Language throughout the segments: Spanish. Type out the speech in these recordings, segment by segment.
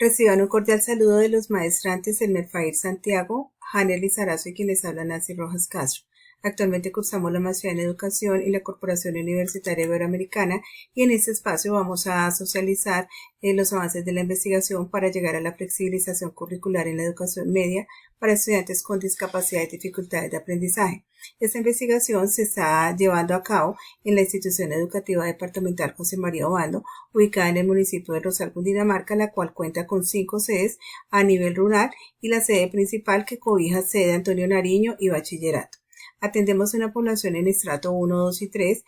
Reciban un cordial saludo de los maestrantes Elmer Fair Santiago, Janer Lizarazo y quien les habla Nancy Rojas Castro. Actualmente cursamos la maestría en Educación y la Corporación Universitaria Iberoamericana y en este espacio vamos a socializar los avances de la investigación para llegar a la flexibilización curricular en la educación media para estudiantes con discapacidad y dificultades de aprendizaje. Esta investigación se está llevando a cabo en la Institución Educativa Departamental José María Obando, ubicada en el municipio de Rosal, Cundinamarca, la cual cuenta con 5 sedes a nivel rural y la sede principal que cobija sede Antonio Nariño y Bachillerato. Atendemos una población en estrato 1, 2 y 3,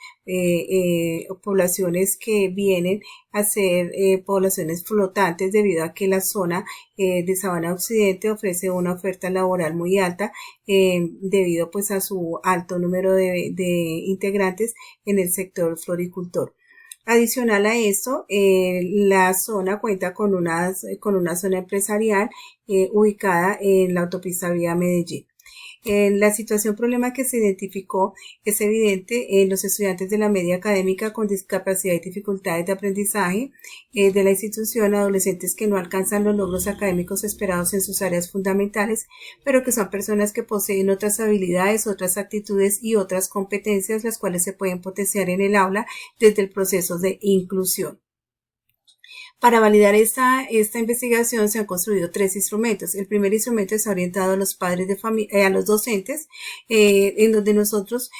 poblaciones que vienen a ser poblaciones flotantes debido a que la zona de Sabana Occidente ofrece una oferta laboral muy alta debido pues a su alto número de integrantes en el sector floricultor. Adicional a esto, la zona cuenta con una zona empresarial ubicada en la autopista Vía Medellín. La situación problema que se identificó es evidente en los estudiantes de la media académica con discapacidad y dificultades de aprendizaje de la institución, adolescentes que no alcanzan los logros académicos esperados en sus áreas fundamentales, pero que son personas que poseen otras habilidades, otras actitudes y otras competencias, las cuales se pueden potenciar en el aula desde el proceso de inclusión. Para validar esta investigación se han construido 3 instrumentos. El primer instrumento está orientado a los padres de familia, a los docentes, en donde nosotros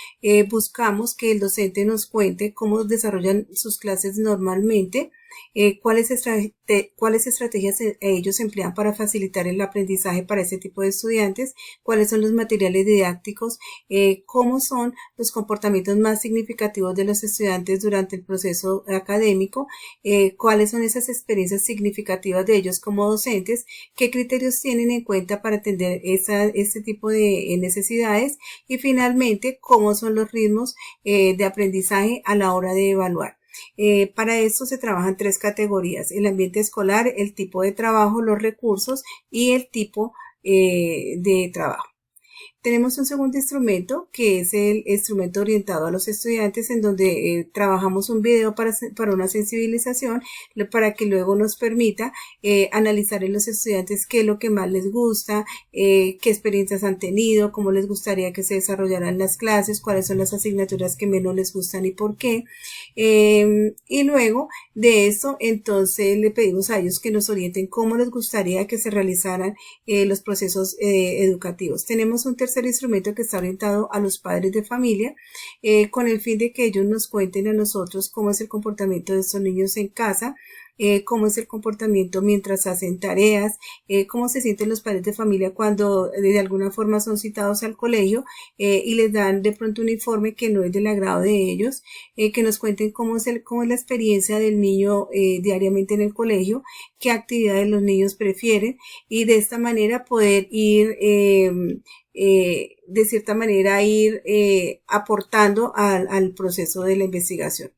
buscamos que el docente nos cuente cómo desarrollan sus clases normalmente, cuáles estrategias ellos emplean para facilitar el aprendizaje para este tipo de estudiantes, cuáles son los materiales didácticos, cómo son los comportamientos más significativos de los estudiantes durante el proceso académico, cuáles son esas experiencias significativas de ellos como docentes, qué criterios tienen en cuenta para atender este tipo de necesidades y finalmente cómo son los ritmos de aprendizaje a la hora de evaluar. Para esto se trabajan 3 categorías: el ambiente escolar, el tipo de trabajo, los recursos y el tipo de trabajo. Tenemos un segundo instrumento que es el instrumento orientado a los estudiantes, en donde trabajamos un video para una sensibilización para que luego nos permita analizar en los estudiantes qué es lo que más les gusta, qué experiencias han tenido, cómo les gustaría que se desarrollaran las clases, cuáles son las asignaturas que menos les gustan y por qué. Y luego de eso entonces le pedimos a ellos que nos orienten cómo les gustaría que se realizaran los procesos educativos. Tenemos un tercer instrumento que está orientado a los padres de familia con el fin de que ellos nos cuenten a nosotros cómo es el comportamiento de estos niños en casa, cómo es el comportamiento mientras hacen tareas, cómo se sienten los padres de familia cuando de alguna forma son citados al colegio y les dan de pronto un informe que no es del agrado de ellos, que nos cuenten cómo es la experiencia del niño diariamente en el colegio, qué actividades los niños prefieren y de esta manera poder ir de cierta manera aportando al proceso de la investigación.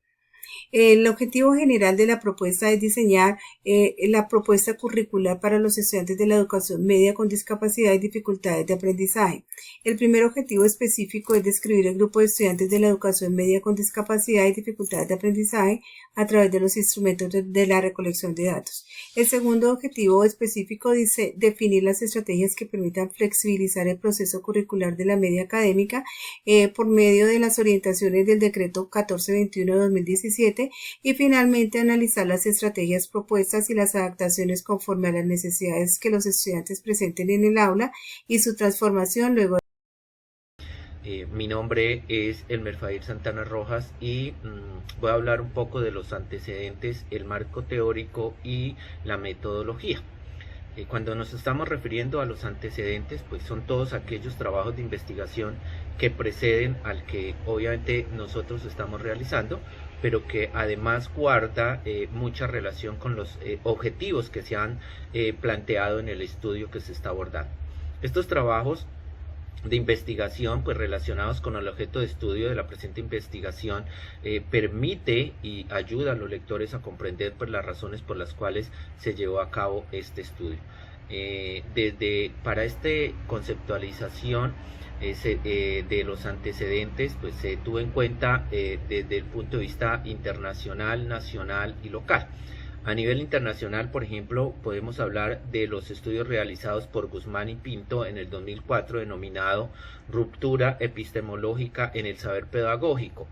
El objetivo general de la propuesta es diseñar la propuesta curricular para los estudiantes de la educación media con discapacidad y dificultades de aprendizaje. El primer objetivo específico es describir el grupo de estudiantes de la educación media con discapacidad y dificultades de aprendizaje a través de los instrumentos de la recolección de datos. El segundo objetivo específico dice definir las estrategias que permitan flexibilizar el proceso curricular de la media académica por medio de las orientaciones del decreto 1421 de 2017 y finalmente analizar las estrategias propuestas y las adaptaciones conforme a las necesidades que los estudiantes presenten en el aula y su transformación luego. Mi nombre es Elmer Fair Santana Rojas y voy a hablar un poco de los antecedentes, el marco teórico y la metodología. Cuando nos estamos refiriendo a los antecedentes, pues son todos aquellos trabajos de investigación que preceden al que obviamente nosotros estamos realizando, pero que además guarda mucha relación con los objetivos que se han planteado en el estudio que se está abordando. Estos trabajos de investigación pues relacionados con el objeto de estudio de la presente investigación permite y ayuda a los lectores a comprender pues las razones por las cuales se llevó a cabo este estudio. Para esta conceptualización de los antecedentes pues se tuvo en cuenta desde el punto de vista internacional, nacional y local. A nivel internacional, por ejemplo, podemos hablar de los estudios realizados por Guzmán y Pinto en el 2004 denominado Ruptura epistemológica en el saber pedagógico,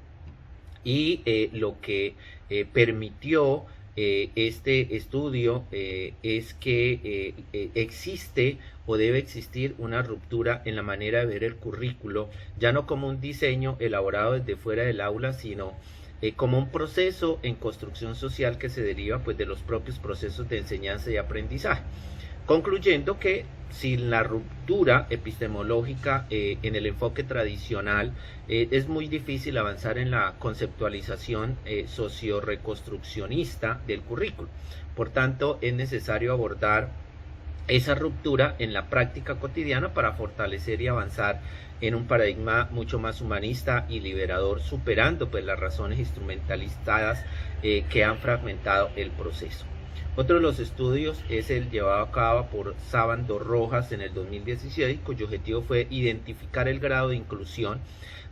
y lo que permitió este estudio es que existe o debe existir una ruptura en la manera de ver el currículo, ya no como un diseño elaborado desde fuera del aula, sino como un proceso en construcción social que se deriva pues de los propios procesos de enseñanza y aprendizaje, concluyendo que sin la ruptura epistemológica en el enfoque tradicional es muy difícil avanzar en la conceptualización socio-reconstruccionista del currículo. Por tanto, es necesario abordar esa ruptura en la práctica cotidiana para fortalecer y avanzar en un paradigma mucho más humanista y liberador, superando pues las razones instrumentalizadas que han fragmentado el proceso. Otro de los estudios es el llevado a cabo por Sábando Rojas en el 2016, cuyo objetivo fue identificar el grado de inclusión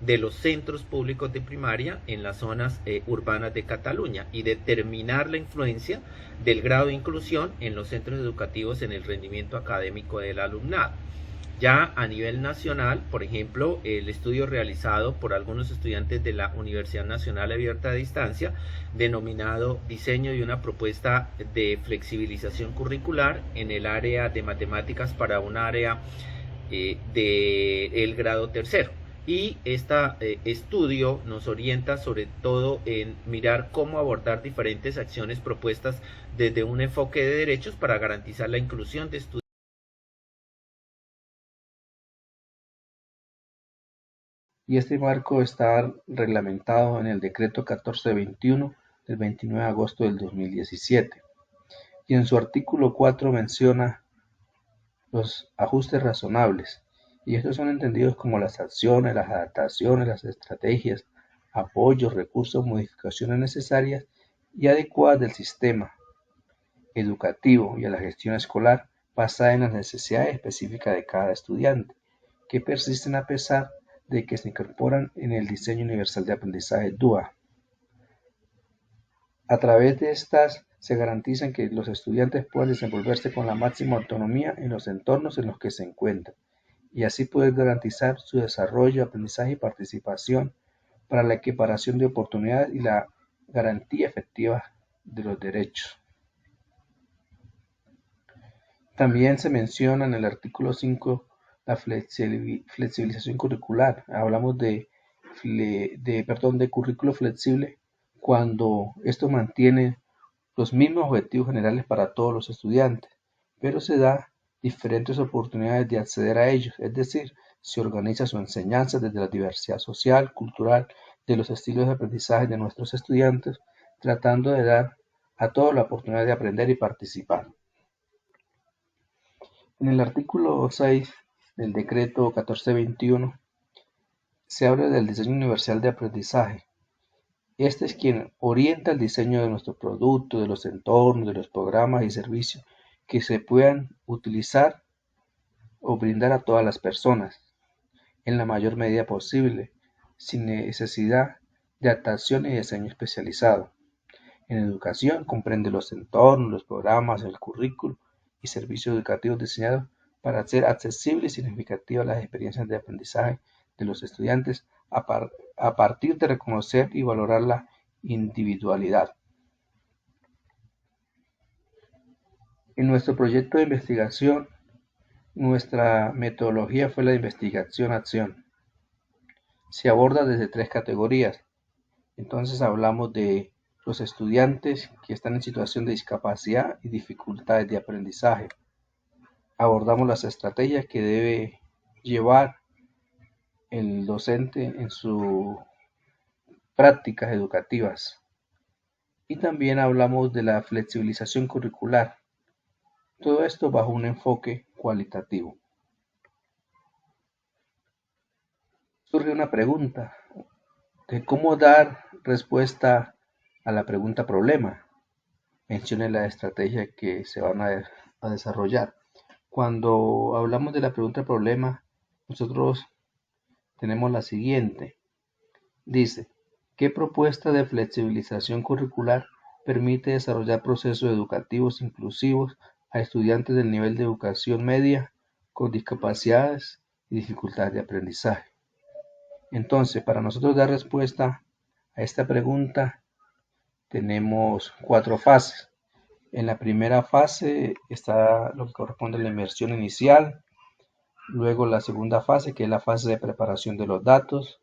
de los centros públicos de primaria en las zonas urbanas de Cataluña y determinar la influencia del grado de inclusión en los centros educativos en el rendimiento académico del alumnado. Ya a nivel nacional, por ejemplo, el estudio realizado por algunos estudiantes de la Universidad Nacional Abierta a Distancia, denominado Diseño de una propuesta de flexibilización curricular en el área de matemáticas para un área del grado tercero. Y este estudio nos orienta sobre todo en mirar cómo abordar diferentes acciones propuestas desde un enfoque de derechos para garantizar la inclusión de estudiantes. Y este marco está reglamentado en el Decreto 1421 del 29 de agosto del 2017, y en su artículo 4 menciona los ajustes razonables, y estos son entendidos como las acciones, las adaptaciones, las estrategias, apoyos, recursos, modificaciones necesarias y adecuadas del sistema educativo y a la gestión escolar basada en las necesidades específicas de cada estudiante, que persisten a pesar de que se incorporan en el Diseño Universal de Aprendizaje DUA. A través de estas se garantizan que los estudiantes puedan desenvolverse con la máxima autonomía en los entornos en los que se encuentran, y así poder garantizar su desarrollo, aprendizaje y participación para la equiparación de oportunidades y la garantía efectiva de los derechos. También se menciona en el artículo 5 la flexibilización curricular. Hablamos de currículo flexible cuando esto mantiene los mismos objetivos generales para todos los estudiantes, pero se da diferentes oportunidades de acceder a ellos, es decir, se organiza su enseñanza desde la diversidad social, cultural, de los estilos de aprendizaje de nuestros estudiantes, tratando de dar a todos la oportunidad de aprender y participar. En el artículo 6 del decreto 1421 se habla del diseño universal de aprendizaje. Este es quien orienta el diseño de nuestro producto, de los entornos, de los programas y servicios que se puedan utilizar o brindar a todas las personas en la mayor medida posible, sin necesidad de adaptación y diseño especializado. En educación comprende los entornos, los programas, el currículo y servicios educativos diseñados para hacer accesibles y significativas las experiencias de aprendizaje de los estudiantes a partir de reconocer y valorar la individualidad. En nuestro proyecto de investigación, nuestra metodología fue la de investigación-acción. Se aborda desde 3 categorías. Entonces hablamos de los estudiantes que están en situación de discapacidad y dificultades de aprendizaje. Abordamos las estrategias que debe llevar el docente en sus prácticas educativas. Y también hablamos de la flexibilización curricular. Todo esto bajo un enfoque cualitativo. Surge una pregunta de cómo dar respuesta a la pregunta problema. Mencione la estrategia que se van a desarrollar. Cuando hablamos de la pregunta problema, nosotros tenemos la siguiente. Dice, ¿qué propuesta de flexibilización curricular permite desarrollar procesos educativos inclusivos a estudiantes del nivel de educación media con discapacidades y dificultades de aprendizaje. Entonces, para nosotros dar respuesta a esta pregunta, tenemos 4 fases. En la primera fase está lo que corresponde a la inmersión inicial, luego la segunda fase, que es la fase de preparación de los datos,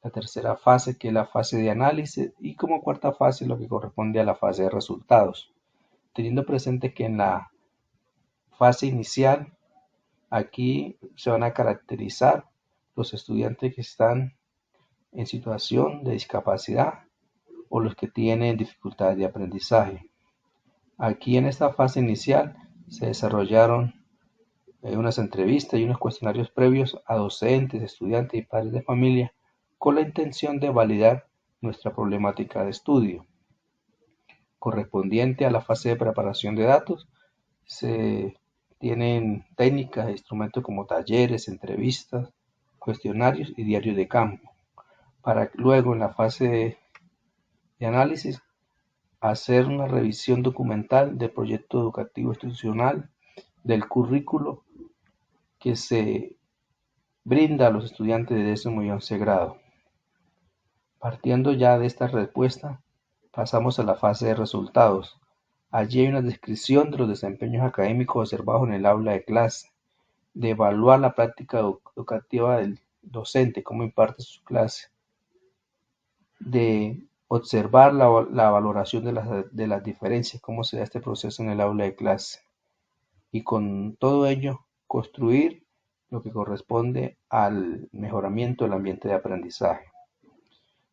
la tercera fase, que es la fase de análisis, y como cuarta fase lo que corresponde a la fase de resultados, teniendo presente que en la fase inicial aquí se van a caracterizar los estudiantes que están en situación de discapacidad o los que tienen dificultades de aprendizaje. Aquí en esta fase inicial se desarrollaron unas entrevistas y unos cuestionarios previos a docentes, estudiantes y padres de familia con la intención de validar nuestra problemática de estudio. Correspondiente a la fase de preparación de datos, se tienen técnicas e instrumentos como talleres, entrevistas, cuestionarios y diarios de campo, para luego en la fase de análisis hacer una revisión documental del proyecto educativo institucional, del currículo que se brinda a los estudiantes de 10º y 11º grado. Partiendo ya de esta respuesta, pasamos a la fase de resultados. Allí hay una descripción de los desempeños académicos observados en el aula de clase, de evaluar la práctica educativa del docente, cómo imparte su clase, de observar la valoración de las diferencias, cómo se da este proceso en el aula de clase, y con todo ello construir lo que corresponde al mejoramiento del ambiente de aprendizaje.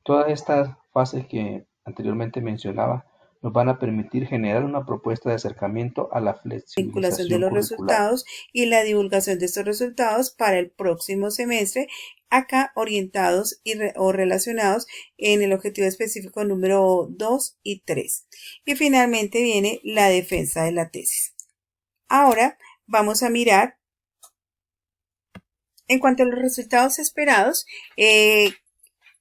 Todas estas fases que anteriormente mencionaba nos van a permitir generar una propuesta de acercamiento a la Vinculación de flexibilización los curricular. resultados y la divulgación de estos resultados para el próximo semestre, acá orientados o relacionados en el objetivo específico número 2 y 3. Y finalmente viene la defensa de la tesis. Ahora vamos a mirar en cuanto a los resultados esperados.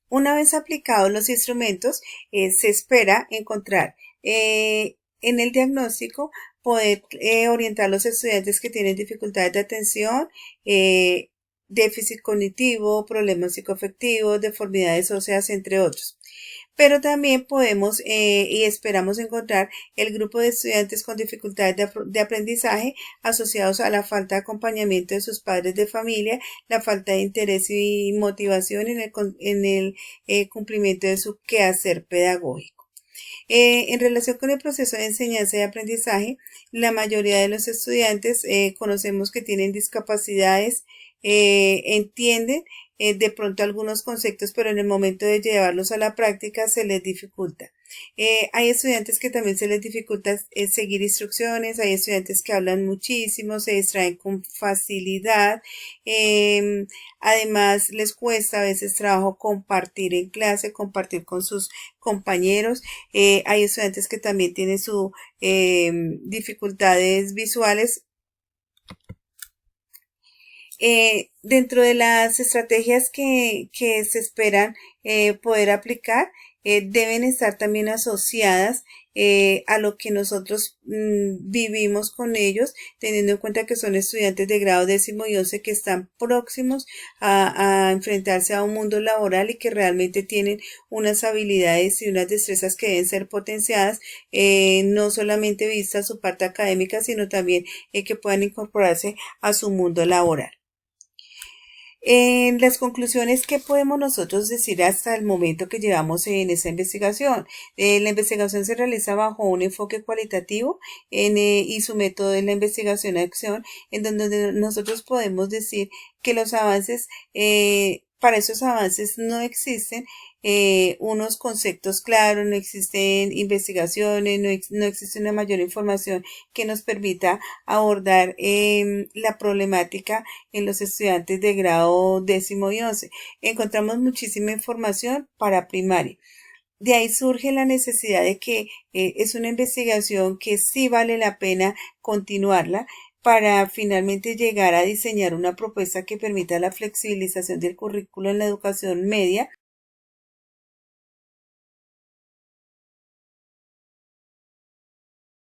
Una vez aplicados los instrumentos, se espera encontrar en el diagnóstico poder orientar a los estudiantes que tienen dificultades de atención, déficit cognitivo, problemas psicoafectivos, deformidades óseas, entre otros. Pero también podemos y esperamos encontrar el grupo de estudiantes con dificultades de aprendizaje asociados a la falta de acompañamiento de sus padres de familia, la falta de interés y motivación en el cumplimiento de su quehacer pedagógico. En relación con el proceso de enseñanza y aprendizaje, la mayoría de los estudiantes conocemos que tienen discapacidades, entienden de pronto algunos conceptos, pero en el momento de llevarlos a la práctica se les dificulta. Hay estudiantes que también se les dificulta seguir instrucciones, hay estudiantes que hablan muchísimo, se distraen con facilidad, además les cuesta a veces trabajo compartir en clase, compartir con sus compañeros. Hay estudiantes que también tienen sus dificultades visuales. Dentro de las estrategias que se esperan poder aplicar, deben estar también asociadas a lo que nosotros vivimos con ellos, teniendo en cuenta que son estudiantes de grado 10º y 11º que están próximos a enfrentarse a un mundo laboral y que realmente tienen unas habilidades y unas destrezas que deben ser potenciadas, no solamente vista su parte académica, sino también que puedan incorporarse a su mundo laboral. En las conclusiones, ¿qué podemos nosotros decir hasta el momento que llevamos en esta investigación? La investigación se realiza bajo un enfoque cualitativo y su método es la investigación a acción, en donde nosotros podemos decir que los avances, para esos avances no existen unos conceptos claros, no existen investigaciones, no existe una mayor información que nos permita abordar la problemática en los estudiantes de grado 10º y 11º. Encontramos muchísima información para primaria. De ahí surge la necesidad de que es una investigación que sí vale la pena continuarla para finalmente llegar a diseñar una propuesta que permita la flexibilización del currículo en la educación media